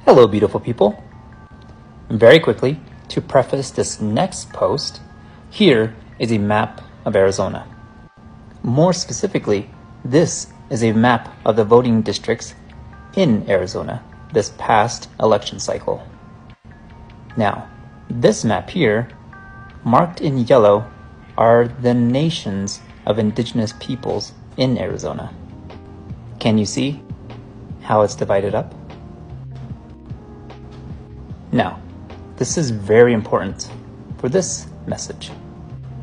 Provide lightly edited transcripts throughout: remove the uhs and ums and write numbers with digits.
Hello, beautiful people. Very quickly, to preface this next post, here is a map of Arizona. More specifically, this is a map of the voting districts in Arizona this past election cycle. Now, this map here, marked in yellow, are the nations of indigenous peoples in Arizona. Can you see how it's divided up? Now, this is very important for this message.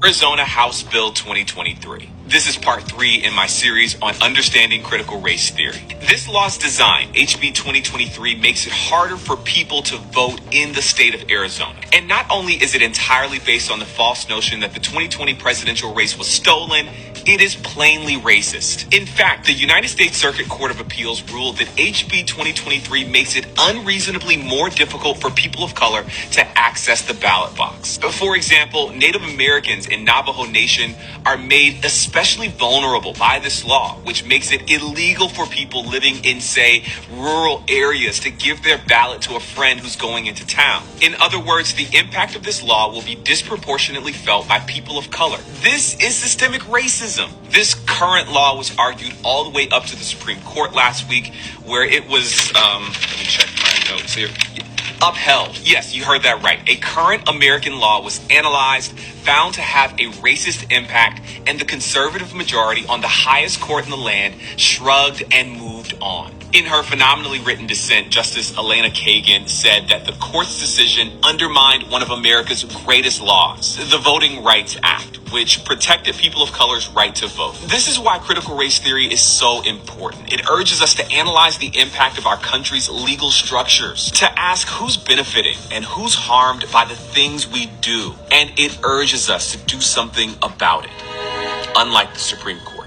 Arizona House Bill 2023. This is part 3 in my series on understanding critical race theory. This law's design, HB 2023, makes it harder for people to vote in the state of Arizona. And not only is it entirely based on the false notion that the 2020 presidential race was stolen, it is plainly racist. In fact, the United States Circuit Court of Appeals ruled that HB 2023 makes it unreasonably more difficult for people of color to access the ballot box. For example, Native Americans in Navajo Nation are made especially vulnerable by this law, which makes it illegal for people living in, say, rural areas to give their ballot to a friend who's going into town. In other words, the impact of this law will be disproportionately felt by people of color. This is systemic racism. This current law was argued all the way up to the Supreme Court last week, where it was, let me check my notes here. Upheld. Yes, you heard that right. A current American law was analyzed, found to have a racist impact, and the conservative majority on the highest court in the land shrugged and moved on. In her phenomenally written dissent, Justice Elena Kagan said that the court's decision undermined one of America's greatest laws, the Voting Rights Act, which protected people of color's right to vote. This is why critical race theory is so important. It urges us to analyze the impact of our country's legal structures, to ask who's benefiting and who's harmed by the things we do. And it urges us to do something about it, unlike the Supreme Court.